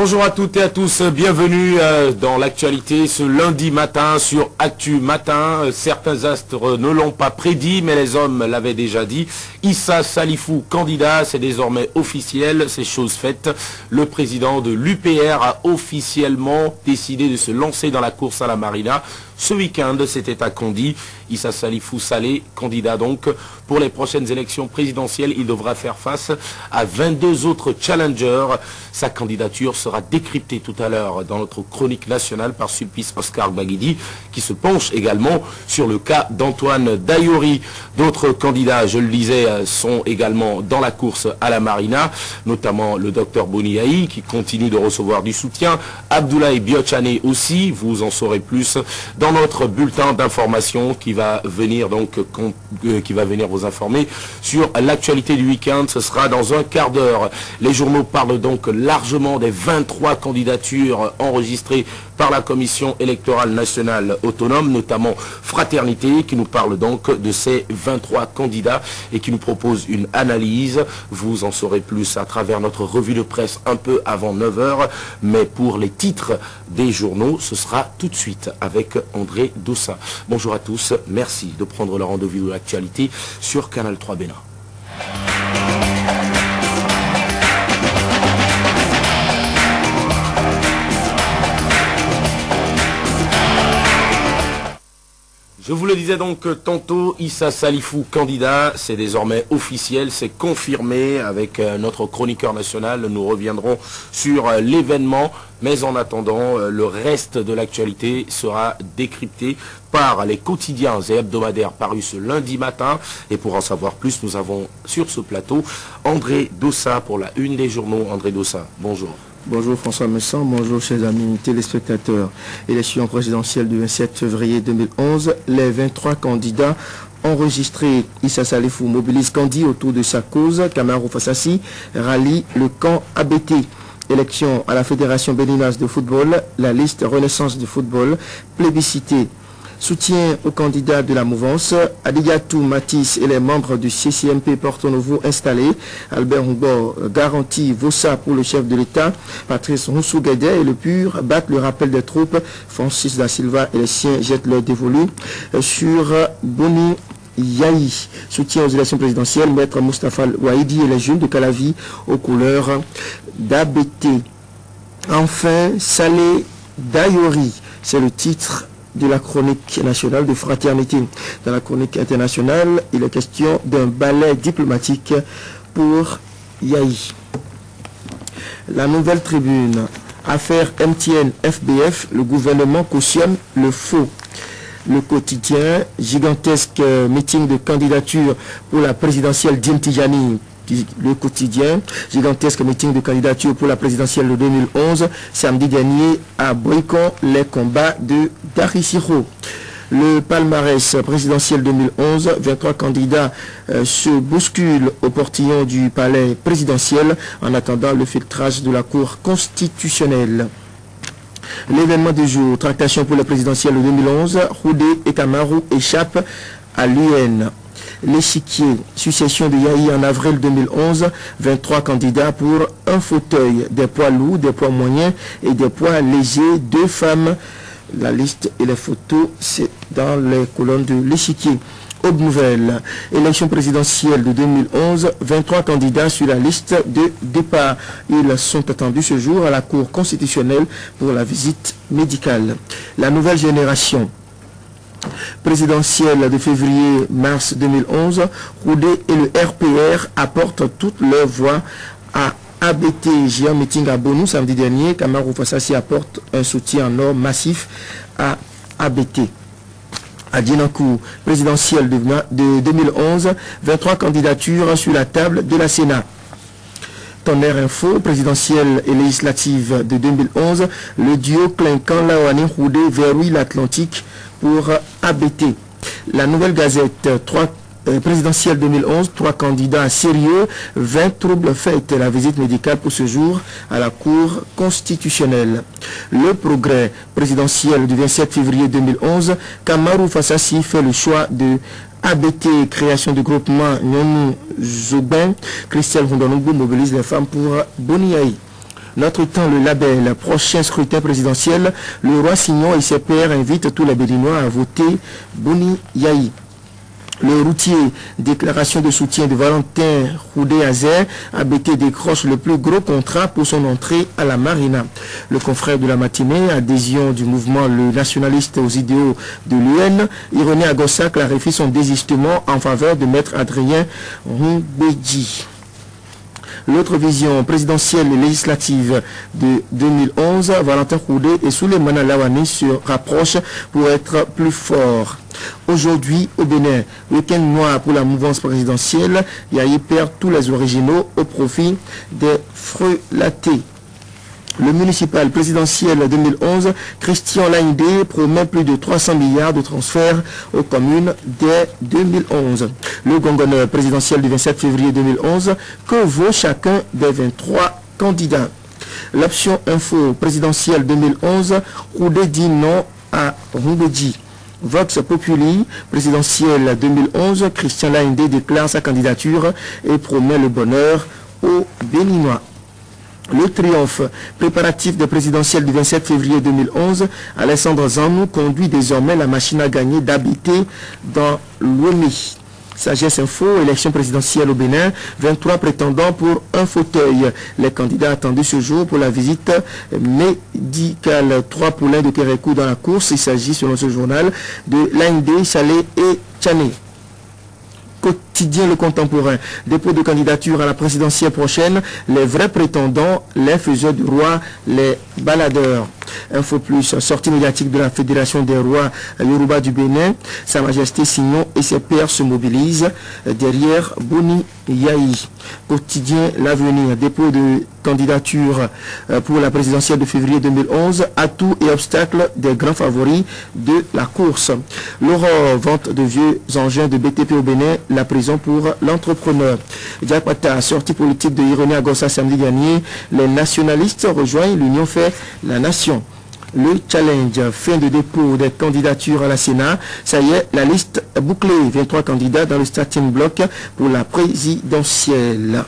Bonjour à toutes et à tous, bienvenue dans l'actualité ce lundi matin sur Actu Matin. Certains astres ne l'ont pas prédit, mais les hommes l'avaient déjà dit. Issa Salifou, candidat, c'est désormais officiel, c'est chose faite. Le président de l'UPR a officiellement décidé de se lancer dans la course à la Marina. Ce week-end, c'était à Condy. Issa Salifou Saleh, candidat donc pour les prochaines élections présidentielles. Il devra faire face à 22 autres challengers. Sa candidature sera décryptée tout à l'heure dans notre chronique nationale par Sulpice Oscar Baguidi, qui se penche également sur le cas d'Antoine Dayori. D'autres candidats, je le disais, sont également dans la course à la Marina, notamment le docteur Boniaï, qui continue de recevoir du soutien. Abdoulaye Biochane aussi, vous en saurez plus dans notre bulletin d'information qui va venir vous informer sur l'actualité du week-end. Ce sera dans un quart d'heure. Les journaux parlent donc largement des 23 candidatures enregistrées par la Commission électorale nationale autonome, notamment Fraternité, qui nous parle donc de ces 23 candidats et qui nous propose une analyse. Vous en saurez plus à travers notre revue de presse un peu avant 9 h. Mais pour les titres des journaux, ce sera tout de suite avec André Dossa. Bonjour à tous, merci de prendre le rendez-vous de l'actualité sur Canal 3 Bénin. Je vous le disais donc tantôt, Issa Salifou candidat, c'est désormais officiel, c'est confirmé avec notre chroniqueur national. Nous reviendrons sur l'événement, mais en attendant, le reste de l'actualité sera décrypté par les quotidiens et hebdomadaires parus ce lundi matin. Et pour en savoir plus, nous avons sur ce plateau André Dossa pour la une des journaux. André Dossa, bonjour. Bonjour François Messan, bonjour chers amis téléspectateurs. Élection présidentielle du 27 février 2011, les 23 candidats enregistrés. Issa Salifou mobilise Condy autour de sa cause. Kamarou Fassassi rallie le camp ABT. Élection à la Fédération béninoise de football, la liste Renaissance du football, plébiscitée. Soutien aux candidats de la mouvance, Adigatou Matisse et les membres du CCMP Porto Novo installés. Albert Hugo garantit Vossa pour le chef de l'État. Patrice Roussou-Guédet et le PUR battent le rappel des troupes. Francis Da Silva et les siens jettent leur dévolu sur Boni Yahi. Soutien aux élections présidentielles, Maître Mustafa Ouaidi et les jeunes de Calavi aux couleurs d'ABT. Enfin, Saleh Dayori, c'est le titre de la chronique nationale de Fraternité. Dans la chronique internationale, il est question d'un balai diplomatique pour Yahi. La Nouvelle Tribune, affaire MTN FBF, le gouvernement cautionne le faux. Le Quotidien, gigantesque meeting de candidature pour la présidentielle d'Intijani. Le Quotidien, gigantesque meeting de candidature pour la présidentielle de 2011, samedi dernier à Boycon, les combats de Darisiro. Le palmarès présidentiel 2011, 23 candidats se bousculent au portillon du palais présidentiel en attendant le filtrage de la Cour constitutionnelle. L'événement du jour, tractation pour la présidentielle de 2011, Houdé et Kamarou échappent à l'UN. L'échiquier, succession de Yahi en avril 2011, 23 candidats pour un fauteuil, des poids lourds, des poids moyens et des poids légers, 2 femmes. La liste et les photos, c'est dans les colonnes de l'échiquier. Autre nouvelle, élection présidentielle de 2011, 23 candidats sur la liste de départ. Ils sont attendus ce jour à la Cour constitutionnelle pour la visite médicale. La nouvelle génération présidentielle de février-mars 2011, Roudé et le RPR apportent toutes leurs voix à ABT. Géant meeting à Bonou samedi dernier, Kamarou Fassassi apporte un soutien en or massif à ABT. À Dinakou, présidentielle de 2011, 23 candidatures sur la table de la Sénat. Tonnerre Info, présidentielle et législative de 2011, le duo clinquant Laouani Roudé verrouille l'Atlantique pour ABT. La Nouvelle Gazette, présidentielle 2011, 3 candidats sérieux, 20 troubles faits. La visite médicale pour ce jour à la Cour constitutionnelle. Le Progrès, présidentielle du 27 février 2011, Kamarou Fassassi fait le choix de ABT, création du groupement Nyonou Zobin. Christelle Rondonogbo mobilise les femmes pour Boniaï. Notre temps, le label. Prochain scrutin présidentiel, le roi Signon et ses pairs invitent tous les Béninois à voter Boni Yahi. Le routier, déclaration de soutien de Valentin Roudé-Azer, ABT décroche le plus gros contrat pour son entrée à la Marina. Le confrère de la matinée, adhésion du mouvement le nationaliste aux idéaux de l'UN, Ironé Agossa clarifie son désistement en faveur de maître Adrien Roubedji. L'autre vision présidentielle et législative de 2011, Valentin Roudé et Souleymane Laouani se rapprochent pour être plus forts. Aujourd'hui, au Bénin, week-end noir pour la mouvance présidentielle, Yahi perd tous les originaux au profit des frelatés. Le municipal présidentiel 2011, Christian Laindé promet plus de 300 milliards de transferts aux communes dès 2011. Le gongonneur présidentiel du 27 février 2011, que vaut chacun des 23 candidats? L'option info présidentielle 2011, Roudé dit non à Roubedji. Vox Populi, présidentielle 2011, Christian Laindé déclare sa candidature et promet le bonheur aux Béninois. Le triomphe préparatif des présidentielles du 27 février 2011, Alessandre Zanou conduit désormais la machine à gagner d'habiter dans l'OMI. Sagesse Info, élection présidentielle au Bénin, 23 prétendants pour un fauteuil. Les candidats attendus ce jour pour la visite médicale. 3 poulains de Kérékou dans la course. Il s'agit, selon ce journal, de Laindé, Salé et Tchané. Quotidien Le Contemporain, dépôt de candidature à la présidentielle prochaine, les vrais prétendants, les faiseurs du roi, les baladeurs. Info Plus, sortie médiatique de la Fédération des rois Yoruba du Bénin, Sa Majesté Signon et ses pairs se mobilisent derrière Boni Yahi. Quotidien L'Avenir, dépôt de candidature pour la présidentielle de février 2011, atouts et obstacles des grands favoris de la course. L'aurore, vente de vieux engins de BTP au Bénin, la prison pour l'entrepreneur. Diakpata, sortie politique de Ironé Agossa samedi dernier, les nationalistes rejoignent l'Union fait la nation. Le challenge, fin de dépôt des candidatures à la Sénat. Ça y est, la liste est bouclée. 23 candidats dans le starting block pour la présidentielle.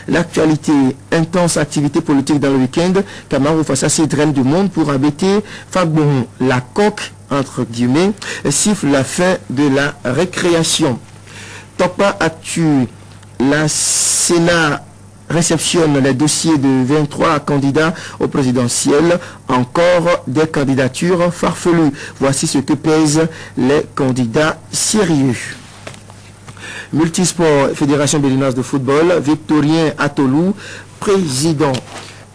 L'actualité, intense activité politique dans le week-end. Kamarou Fassassi draine du monde pour abaisser Fagbon, la coque, entre guillemets, siffle la fin de la récréation. Topa Actu, la Sénat réceptionne les dossiers de 23 candidats au présidentiel. Encore des candidatures farfelues. Voici ce que pèsent les candidats sérieux. Multisport, Fédération béninoise de football, Victorien Atolou, président.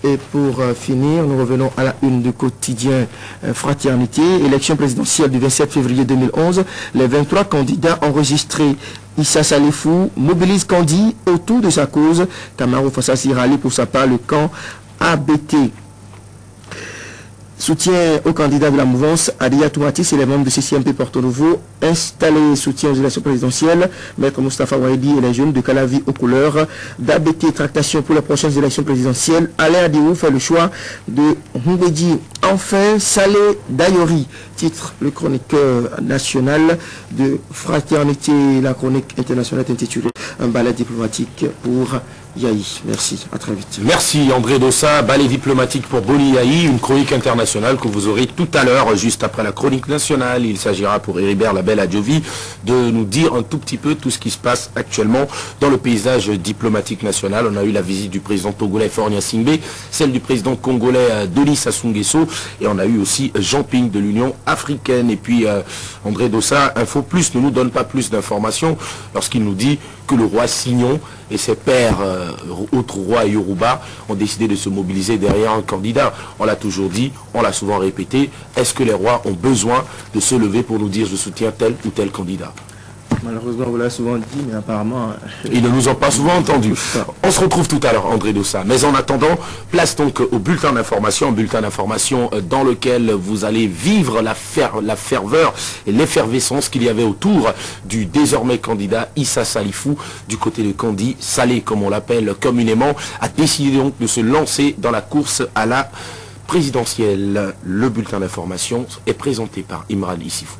Et pour finir, nous revenons à la une du quotidien Fraternité. Élection présidentielle du 27 février 2011. Les 23 candidats enregistrés. Issa Salifou mobilise Kandi autour de sa cause. Kamarou Fassassi rallie pour sa part le camp ABT. Soutien aux candidats de la mouvance, Adia Toumatis et les membres de CCMP Porto Nouveau, installés soutien aux élections présidentielles, Maître Moustapha Waidi et les jeunes de Calavi aux couleurs, d'ABT tractation pour les prochaines élections présidentielles, Alain Adiou fait le choix de Roubedji. Enfin, Salé Dayori, titre le chroniqueur national de Fraternité, la chronique internationale intitulée Un balai diplomatique pour Yahi. Merci, à très vite. Merci André Dossa, balai diplomatique pour Boni Yahi, une chronique internationale que vous aurez tout à l'heure, juste après la chronique nationale. Il s'agira pour Héribert Labelle Adjovi de nous dire un tout petit peu tout ce qui se passe actuellement dans le paysage diplomatique national. On a eu la visite du président togolais Fornia Singbe, celle du président congolais Denis Sassou Nguesso, et on a eu aussi Jean Ping de l'Union africaine. Et puis André Dossa, Info Plus ne nous donne pas plus d'informations lorsqu'il nous dit que le roi Signon et ses pairs autres rois Yoruba ont décidé de se mobiliser derrière un candidat. On l'a toujours dit, on l'a souvent répété, est-ce que les rois ont besoin de se lever pour nous dire je soutiens tel ou tel candidat? Malheureusement, vous l'avez souvent dit, mais apparemment... Ils ne nous ont pas souvent entendus. On se retrouve tout à l'heure, André Dossa. Mais en attendant, place donc au bulletin d'information, dans lequel vous allez vivre la ferveur et l'effervescence qu'il y avait autour du désormais candidat Issa Salifou, du côté de Kandi. Salé, comme on l'appelle communément, a décidé donc de se lancer dans la course à la présidentielle. Le bulletin d'information est présenté par Imran Issifou.